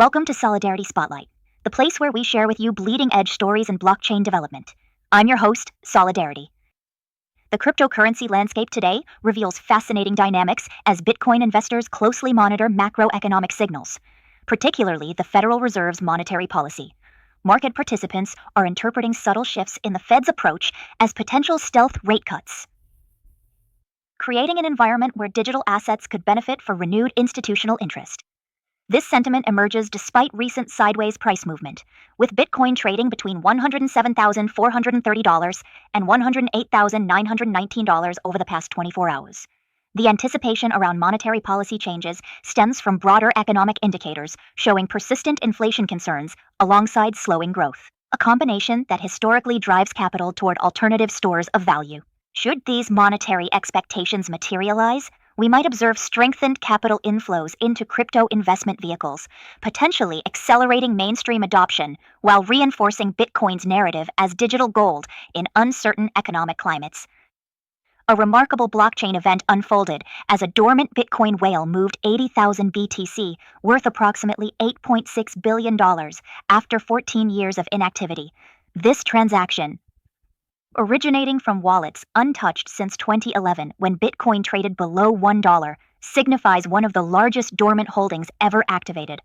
Welcome to Solidarity Spotlight, the place where we share with you bleeding-edge stories in blockchain development. I'm your host, Solidarity. The cryptocurrency landscape today reveals fascinating dynamics as Bitcoin investors closely monitor macroeconomic signals, particularly the Federal Reserve's monetary policy. Market participants are interpreting subtle shifts in the Fed's approach as potential stealth rate cuts, creating an environment where digital assets could benefit from renewed institutional interest. This sentiment emerges despite recent sideways price movement, with Bitcoin trading between $107,430 and $108,919 over the past 24 hours. The anticipation around monetary policy changes stems from broader economic indicators showing persistent inflation concerns alongside slowing growth, a combination that historically drives capital toward alternative stores of value. Should these monetary expectations materialize, we might observe strengthened capital inflows into crypto investment vehicles, potentially accelerating mainstream adoption while reinforcing Bitcoin's narrative as digital gold in uncertain economic climates. A remarkable blockchain event unfolded as a dormant Bitcoin whale moved 80,000 BTC, worth approximately $8.6 billion, after 14 years of inactivity. This transaction, originating from wallets untouched since 2011 when Bitcoin traded below $1, signifies one of the largest dormant holdings ever activated.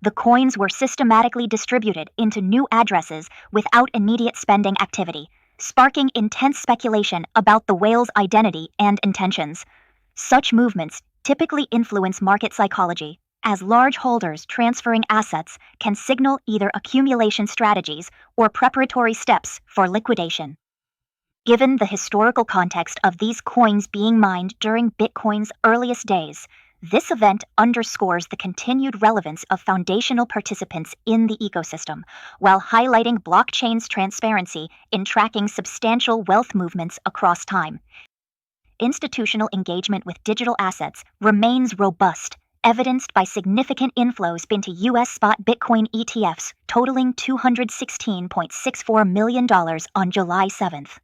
The coins were systematically distributed into new addresses without immediate spending activity, sparking intense speculation about the whale's identity and intentions. Such movements typically influence market psychology, as large holders transferring assets can signal either accumulation strategies or preparatory steps for liquidation. Given the historical context of these coins being mined during Bitcoin's earliest days, this event underscores the continued relevance of foundational participants in the ecosystem, while highlighting blockchain's transparency in tracking substantial wealth movements across time. Institutional engagement with digital assets remains robust, evidenced by significant inflows into U.S. spot Bitcoin ETFs totaling $216.64 million on July 7th.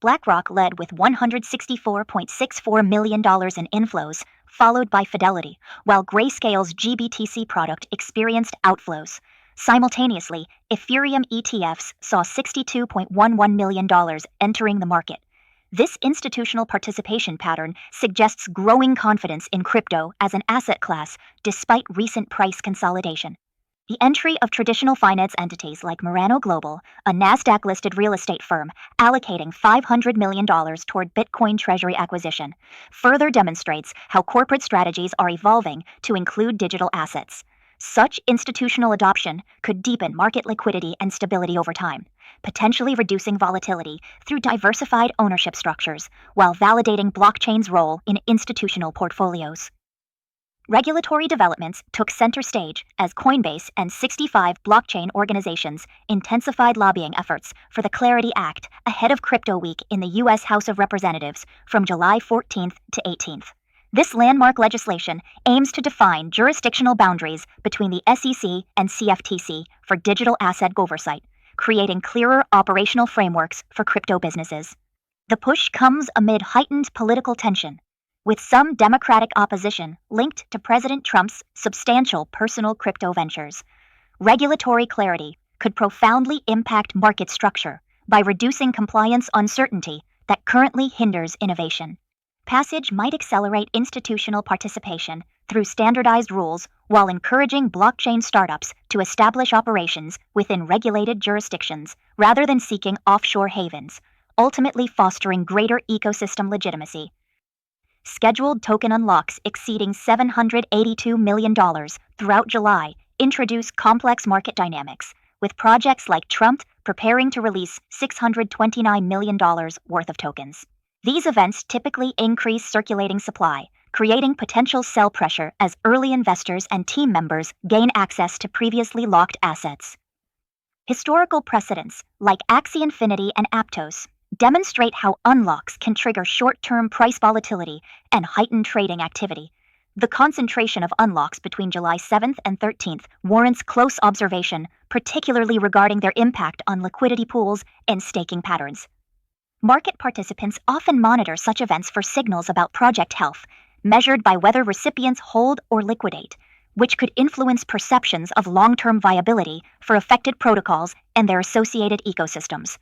BlackRock led with $164.64 million in inflows, followed by Fidelity, while Grayscale's GBTC product experienced outflows. Simultaneously, Ethereum ETFs saw $62.11 million entering the market. This institutional participation pattern suggests growing confidence in crypto as an asset class despite recent price consolidation. The entry of traditional finance entities like Murano Global, a NASDAQ-listed real estate firm, allocating $500 million toward Bitcoin Treasury acquisition, further demonstrates how corporate strategies are evolving to include digital assets. Such institutional adoption could deepen market liquidity and stability over time, potentially reducing volatility through diversified ownership structures, while validating blockchain's role in institutional portfolios. Regulatory developments took center stage as Coinbase and 65 blockchain organizations intensified lobbying efforts for the Clarity Act ahead of Crypto Week in the U.S. House of Representatives from July 14th to 18th. This landmark legislation aims to define jurisdictional boundaries between the SEC and CFTC for digital asset oversight, creating clearer operational frameworks for crypto businesses. The push comes amid heightened political tension, with some Democratic opposition linked to President Trump's substantial personal crypto ventures. Regulatory clarity could profoundly impact market structure by reducing compliance uncertainty that currently hinders innovation. Passage might accelerate institutional participation through standardized rules while encouraging blockchain startups to establish operations within regulated jurisdictions rather than seeking offshore havens, ultimately fostering greater ecosystem legitimacy. Scheduled token unlocks exceeding $782 million throughout July introduce complex market dynamics, with projects like Trump preparing to release $629 million worth of tokens. These events typically increase circulating supply, creating potential sell pressure as early investors and team members gain access to previously locked assets. Historical precedents, like Axie Infinity and Aptos, demonstrate how unlocks can trigger short-term price volatility and heighten trading activity. The concentration of unlocks between July 7th and 13th warrants close observation, particularly regarding their impact on liquidity pools and staking patterns. Market participants often monitor such events for signals about project health, measured by whether recipients hold or liquidate, which could influence perceptions of long-term viability for affected protocols and their associated ecosystems.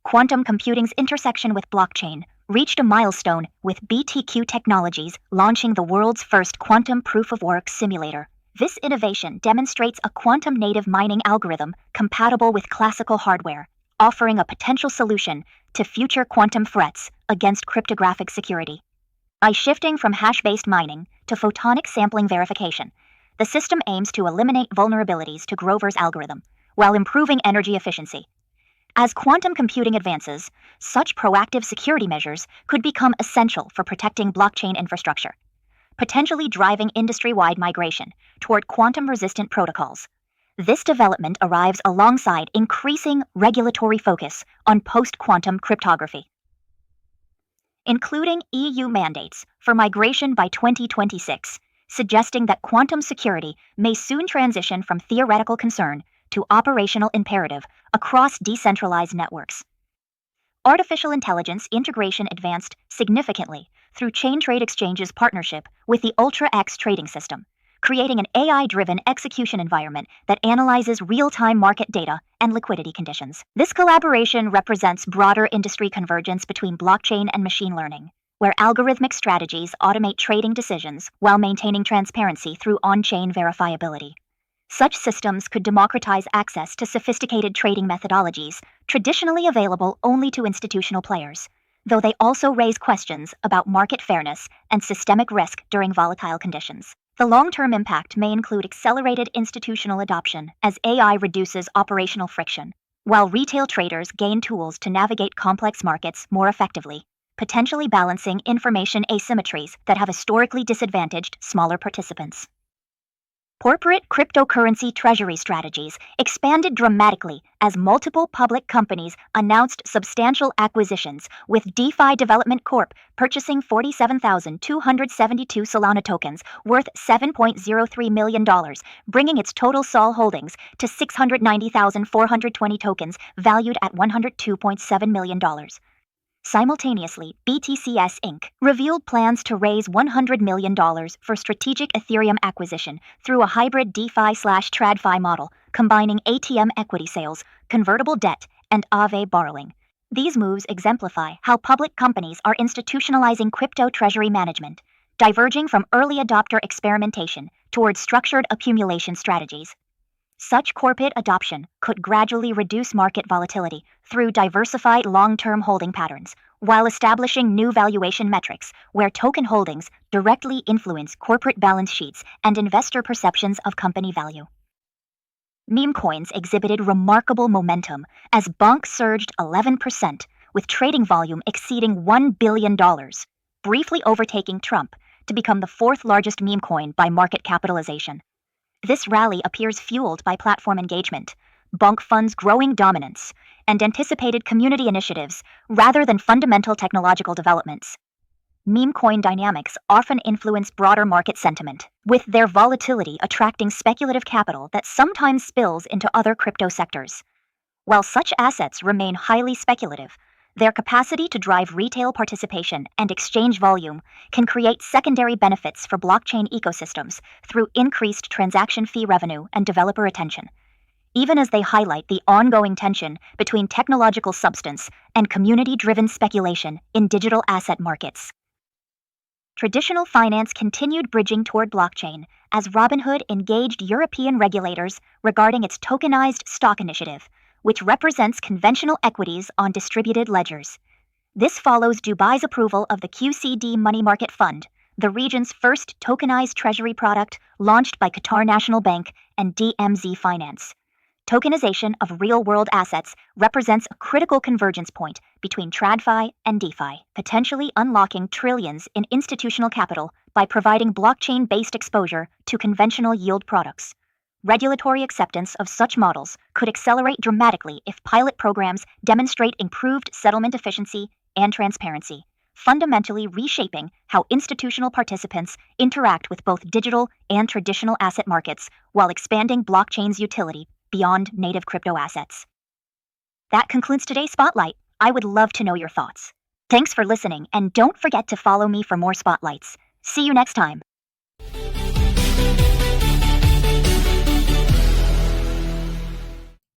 Quantum computing's intersection with blockchain reached a milestone with BTQ Technologies launching the world's first quantum proof-of-work simulator. This innovation demonstrates a quantum-native mining algorithm compatible with classical hardware, offering a potential solution to future quantum threats against cryptographic security. By shifting from hash-based mining to photonic sampling verification, the system aims to eliminate vulnerabilities to Grover's algorithm while improving energy efficiency. As quantum computing advances, such proactive security measures could become essential for protecting blockchain infrastructure, potentially driving industry-wide migration toward quantum-resistant protocols. This development arrives alongside increasing regulatory focus on post-quantum cryptography, including EU mandates for migration by 2026, suggesting that quantum security may soon transition from theoretical concern to operational imperative across decentralized networks. Artificial intelligence integration advanced significantly through Chaintrade Exchange's partnership with the UltraX trading system, creating an AI-driven execution environment that analyzes real-time market data and liquidity conditions. This collaboration represents broader industry convergence between blockchain and machine learning, where algorithmic strategies automate trading decisions while maintaining transparency through on-chain verifiability. Such systems could democratize access to sophisticated trading methodologies traditionally available only to institutional players, though they also raise questions about market fairness and systemic risk during volatile conditions. The long-term impact may include accelerated institutional adoption as AI reduces operational friction, while retail traders gain tools to navigate complex markets more effectively, potentially balancing information asymmetries that have historically disadvantaged smaller participants. Corporate cryptocurrency treasury strategies expanded dramatically as multiple public companies announced substantial acquisitions, with DeFi Development Corp purchasing 47,272 Solana tokens worth $7.03 million, bringing its total SOL holdings to 690,420 tokens valued at $102.7 million. Simultaneously, BTCS Inc. revealed plans to raise $100 million for strategic Ethereum acquisition through a hybrid DeFi/TradFi model, combining ATM equity sales, convertible debt, and Aave borrowing. These moves exemplify how public companies are institutionalizing crypto treasury management, diverging from early adopter experimentation towards structured accumulation strategies. Such corporate adoption could gradually reduce market volatility through diversified long-term holding patterns, while establishing new valuation metrics where token holdings directly influence corporate balance sheets and investor perceptions of company value. Memecoins exhibited remarkable momentum as BUNK surged 11%, with trading volume exceeding $1 billion, briefly overtaking Trump to become the fourth largest memecoin by market capitalization. This rally appears fueled by platform engagement, BUNK Fund's growing dominance, and anticipated community initiatives rather than fundamental technological developments. Memecoin dynamics often influence broader market sentiment, with their volatility attracting speculative capital that sometimes spills into other crypto sectors. While such assets remain highly speculative, their capacity to drive retail participation and exchange volume can create secondary benefits for blockchain ecosystems through increased transaction fee revenue and developer attention, even as they highlight the ongoing tension between technological substance and community-driven speculation in digital asset markets. Traditional finance continued bridging toward blockchain as Robinhood engaged European regulators regarding its tokenized stock initiative, which represents conventional equities on distributed ledgers. This follows Dubai's approval of the QCD Money Market Fund, the region's first tokenized treasury product launched by Qatar National Bank and DMZ Finance. Tokenization of real-world assets represents a critical convergence point between TradFi and DeFi, potentially unlocking trillions in institutional capital by providing blockchain-based exposure to conventional yield products. Regulatory acceptance of such models could accelerate dramatically if pilot programs demonstrate improved settlement efficiency and transparency, fundamentally reshaping how institutional participants interact with both digital and traditional asset markets while expanding blockchain's utility beyond native crypto assets. That concludes today's Spotlight. I would love to know your thoughts. Thanks for listening, and don't forget to follow me for more spotlights. See you next time.